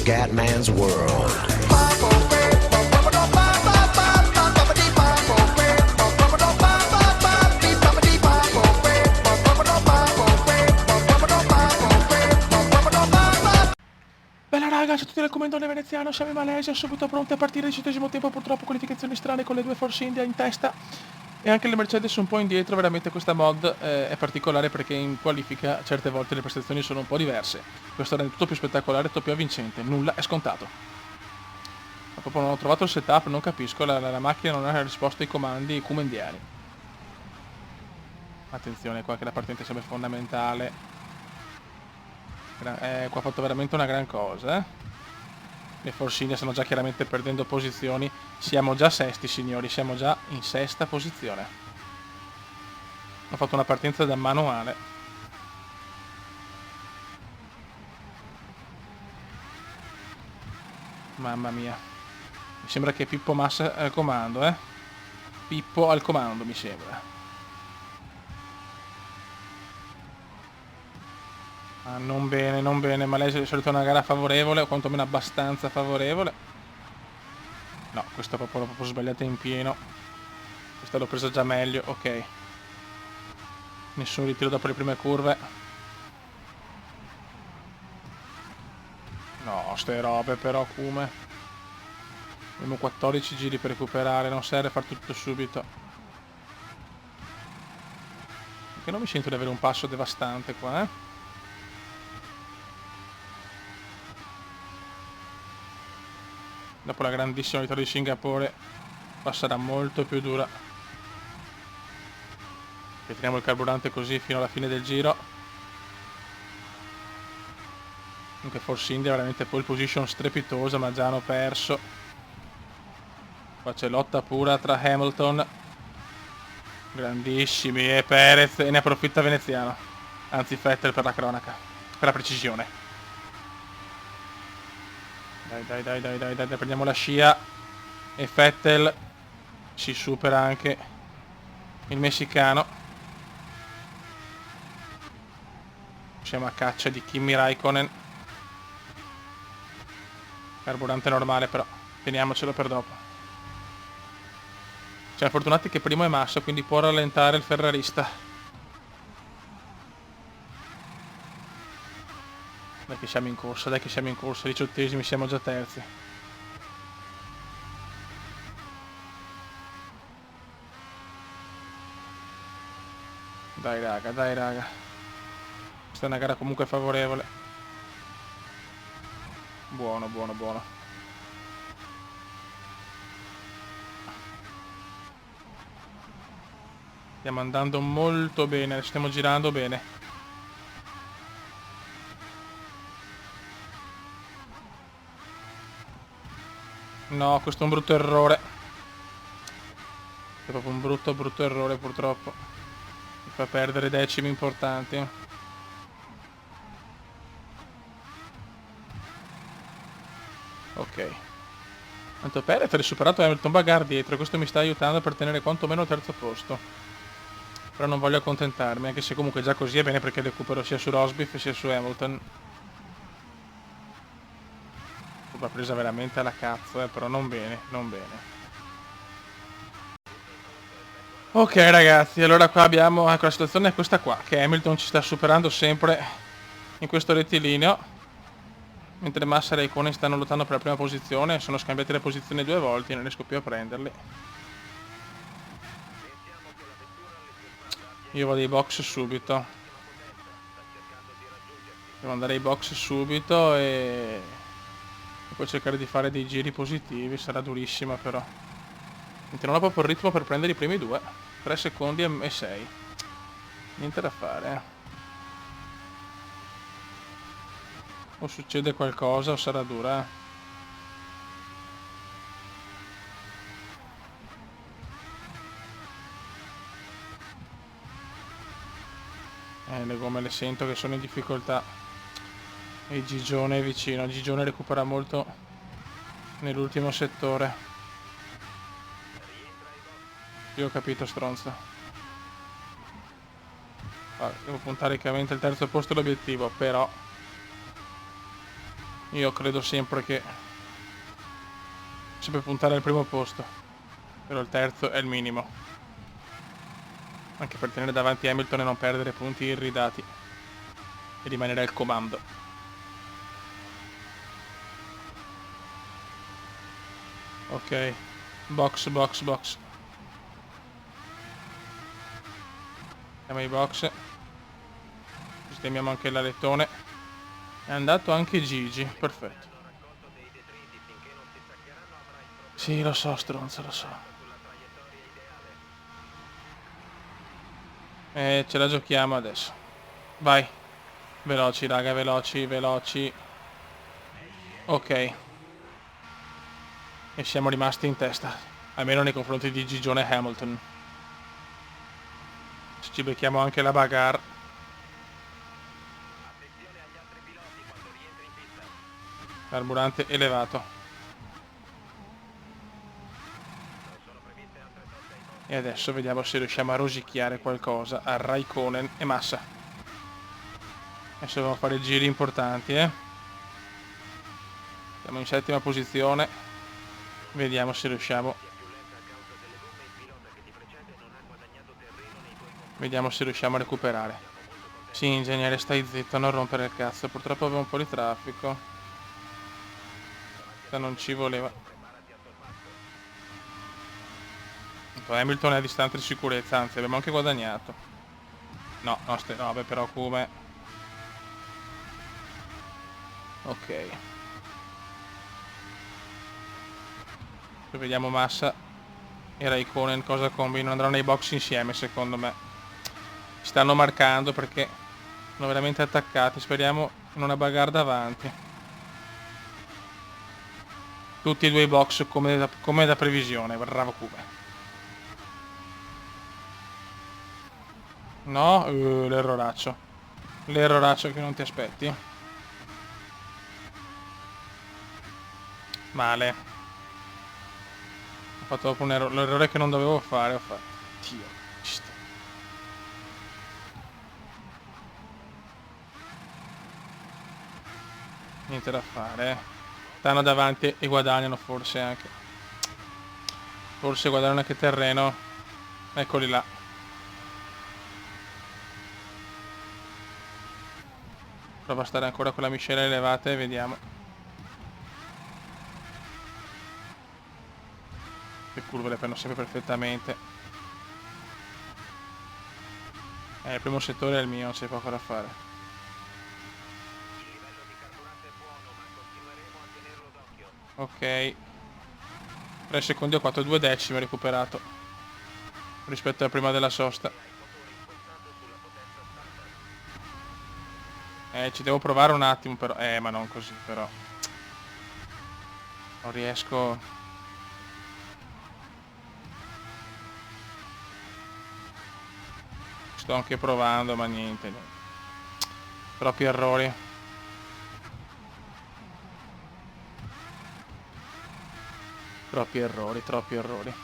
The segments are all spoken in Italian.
Scatman's World. Bella raga, c'è tutti nel comandone veneziano, siamo in Malesia, subito pronti a partire al 100° tempo, purtroppo qualificazioni strane con le due Force India in testa e anche le Mercedes un po' indietro. Veramente questa mod è particolare perché in qualifica certe volte le prestazioni sono un po' diverse. Questo rende tutto più spettacolare, tutto più avvincente, nulla è scontato. Ma proprio non ho trovato il setup, non capisco, la macchina non ha risposto ai comandi comendiani. Attenzione qua che la partenza sembra fondamentale. Qua ha fatto veramente una gran cosa, eh. Le Force India stanno già chiaramente perdendo posizioni. Siamo già sesti, signori, siamo già in sesta posizione. Ho fatto una partenza da manuale. Mamma mia. Mi sembra che Pippo Massa al comando, eh. Pippo al comando, mi sembra. Ah, non bene, non bene. Malesia di solito è una gara favorevole, o quantomeno abbastanza favorevole. No, questa l'ho proprio sbagliata in pieno. Questa l'ho presa già meglio, ok. Nessun ritiro dopo le prime curve. No, ste robe però, come. Abbiamo 14 giri per recuperare, non serve far tutto subito. Perché non mi sento di avere un passo devastante qua, eh. Dopo la grandissima vittoria di Singapore passerà molto più dura. E teniamo il carburante così fino alla fine del giro. Anche Force India veramente pole position strepitosa, ma già hanno perso. Qua c'è lotta pura tra Hamilton, grandissimi, e Perez, e ne approfitta Veneziano. Anzi Vettel per la cronaca, per la precisione. Dai, prendiamo la scia. E Vettel si supera anche il messicano. Siamo a caccia di Kimi Raikkonen. Carburante normale però, teniamocelo per dopo. Siamo fortunati che primo è Massa, quindi può rallentare il ferrarista. Dai che siamo in corsa, 18esimi, siamo già terzi. Dai raga. Questa è una gara comunque favorevole. Buono. Stiamo andando molto bene, stiamo girando bene. No, questo è un brutto errore. È proprio un brutto errore purtroppo. Mi fa perdere decimi importanti. Ok. Tanto Perez ha superato Hamilton Bagar dietro, questo mi sta aiutando per tenere quantomeno il terzo posto. Però non voglio accontentarmi, anche se comunque già così è bene perché recupero sia su Rosberg sia su Hamilton. L'ho presa veramente alla cazzo, però non bene. Ok ragazzi, allora qua abbiamo, ecco, la situazione è questa qua, che Hamilton ci sta superando sempre in questo rettilineo, mentre Massa e Raikkonen stanno lottando per la prima posizione, sono scambiati le posizioni 2 volte, non riesco più a prenderli. Io vado ai box subito. Devo andare ai box subito e poi cercare di fare dei giri positivi, sarà durissima però. Non ho proprio il ritmo per prendere i primi due. 3 secondi e 6. Niente da fare, O succede qualcosa o sarà dura, le gomme le sento che sono in difficoltà. E Gigione è vicino. Gigione recupera molto nell'ultimo settore. Io ho capito, stronzo. Devo puntare chiaramente il terzo posto l'obiettivo, però Io credo sempre che sempre puntare al primo posto, però il terzo è il minimo, anche per tenere davanti Hamilton e non perdere punti irridati e rimanere al comando. Ok, box, box, box. Siamo ai box. Sistemiamo anche l'alettone. È andato anche Gigi, perfetto. Sì, lo so, stronzo, lo so. Ce la giochiamo adesso. Vai. Veloci, raga, veloci, veloci. Ok. E siamo rimasti in testa. Almeno nei confronti di Gigione e Hamilton. Ci becchiamo anche la bagarre. Carburante elevato. E adesso vediamo se riusciamo a rosicchiare qualcosa a Raikkonen e Massa. Adesso dobbiamo fare giri importanti, Siamo in settima posizione. Vediamo se riusciamo. Vediamo se riusciamo a recuperare. Sì, ingegnere, stai zitto, non rompere il cazzo. Purtroppo avevo un po' di traffico. Non ci voleva. Hamilton è a distanza di sicurezza, anzi abbiamo anche guadagnato. No, no, vabbè, però come. Ok. Poi vediamo Massa e Raikkonen cosa combinano. Andranno nei box insieme, secondo me. Ci stanno marcando perché sono veramente attaccati. Speriamo in una bagarre davanti. Tutti e due i box come da previsione. Bravo Cube. No, l'erroraccio. L'erroraccio che non ti aspetti. Male. Ho fatto dopo un errore. L'errore che non dovevo fare ho fatto. Dio. Niente da fare. Stanno davanti e guadagnano forse anche. Forse guadagnano anche terreno. Eccoli là. Prova a stare ancora con la miscela elevata e vediamo. Le curve le prendo sempre perfettamente. Il primo settore è il mio, non c'è poco da fare. Ok. 3 secondi o 4, 2 decimi recuperato. Rispetto a prima della sosta. Ci devo provare un attimo però. Ma non così però. Non riesco. Sto anche provando, ma niente. Troppi errori. Troppi errori, troppi errori.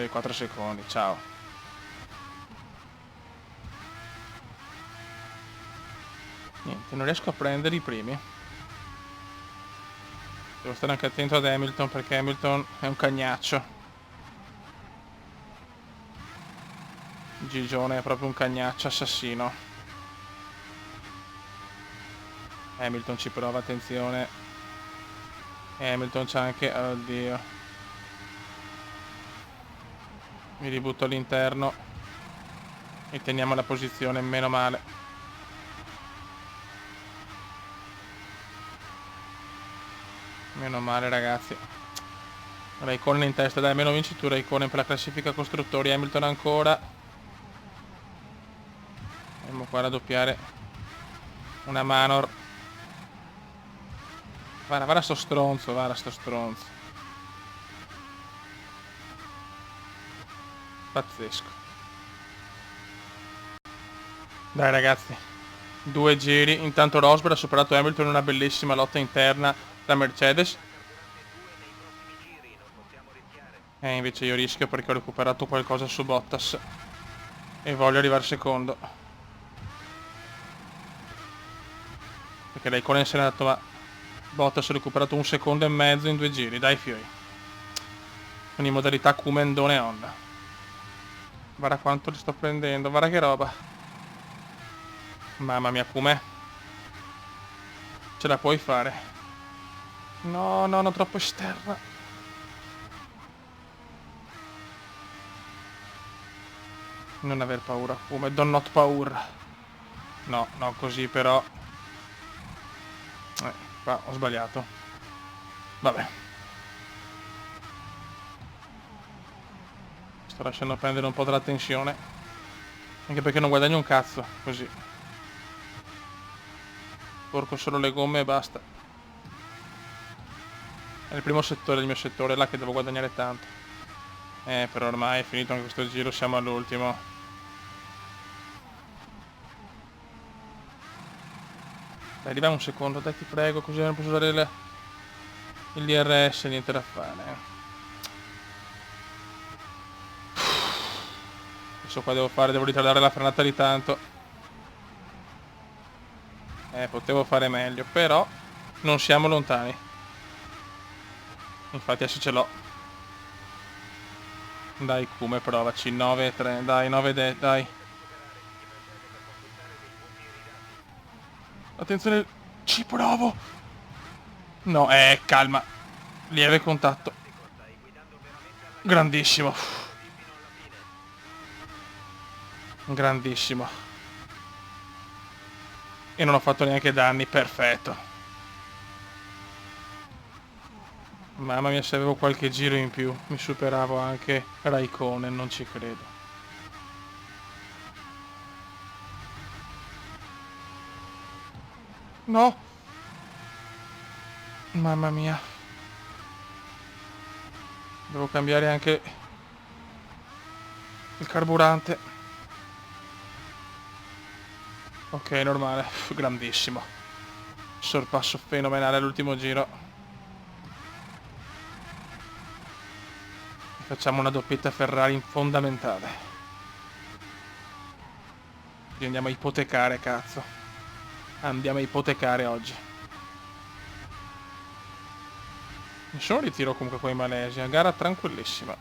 4 secondi, ciao. Niente, non riesco a prendere i primi. Devo stare anche attento ad Hamilton perché Hamilton è un cagnaccio. Gigione è proprio un cagnaccio assassino. Hamilton ci prova, attenzione. Hamilton c'ha anche. Oddio. Mi ributto all'interno. E teniamo la posizione, meno male. Meno male ragazzi. Raikkonen in testa, dai, almeno vinci tu Raikkonen per la classifica costruttori. Hamilton ancora. Andiamo qua a raddoppiare una Manor. Guarda sto stronzo, guarda sto stronzo. Pazzesco. Dai ragazzi, 2 giri. Intanto Rosberg ha superato Hamilton in una bellissima lotta interna da Mercedes. Invece io rischio perché ho recuperato qualcosa su Bottas. E voglio arrivare secondo. Perché Raikkonen se n'è andato Bottas ha recuperato 1 secondo e mezzo in 2 giri, dai fioi. Con in modalità Kumendone on. Guarda quanto li sto prendendo, guarda che roba. Mamma mia, Kume. Ce la puoi fare. No, no, no, troppo esterna. Non aver paura, Kume, do not paura. No, no, così però. Qua ho sbagliato. Vabbè. Sto lasciando prendere un po' della tensione. Anche perché non guadagno un cazzo, così. Porco solo le gomme e basta. È il primo settore del mio settore là che devo guadagnare tanto. Però ormai è finito anche questo giro, siamo all'ultimo. Dai, arriviamo un secondo, dai ti prego, così non posso usare il DRS, niente da fare. Adesso qua devo fare, devo ritardare la frenata di tanto. Potevo fare meglio, però non siamo lontani. Infatti adesso ce l'ho. Dai Kume, provaci, 9-3, dai, 9 dai. Attenzione, ci provo. No, calma. Lieve contatto. Grandissimo. Grandissimo. E non ho fatto neanche danni, perfetto. Mamma mia, se avevo qualche giro in più, mi superavo anche Raikkonen, non ci credo. No! Mamma mia. Devo cambiare anche il carburante. Ok, normale. Grandissimo. Sorpasso fenomenale all'ultimo giro. Facciamo una doppietta Ferrari fondamentale. Quindi andiamo a ipotecare, cazzo. Andiamo a ipotecare oggi. Nessuno ritiro comunque qua in Malesia. Gara tranquillissima.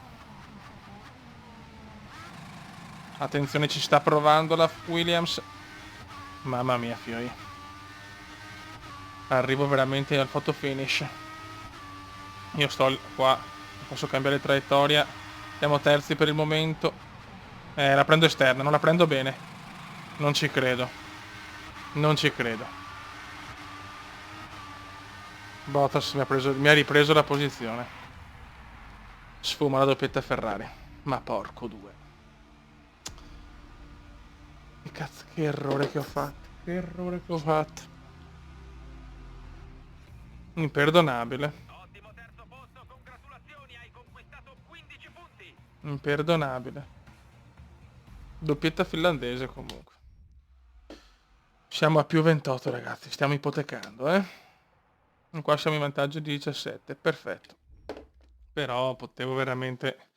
Attenzione, ci sta provando la Williams. Mamma mia, fioi. Arrivo veramente al photo finish. Io sto qua. Posso cambiare traiettoria. Siamo terzi per il momento. La prendo esterna, non la prendo bene. Non ci credo. Non ci credo. Bottas mi ha ripreso la posizione. Sfuma la doppietta Ferrari. Ma porco due. Che cazzo, che errore che ho fatto. Che errore che ho fatto. Imperdonabile. Ottimo terzo posto, congratulazioni, hai conquistato 15 punti. Imperdonabile. Doppietta finlandese comunque. Siamo a più 28 ragazzi, stiamo ipotecando, Qua siamo in vantaggio di 17, perfetto. Però potevo veramente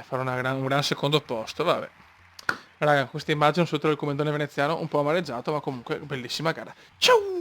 fare un gran secondo posto, vabbè. Raga, questa immagine sotto il comandone veneziano un po' amareggiato, ma comunque bellissima gara. Ciao!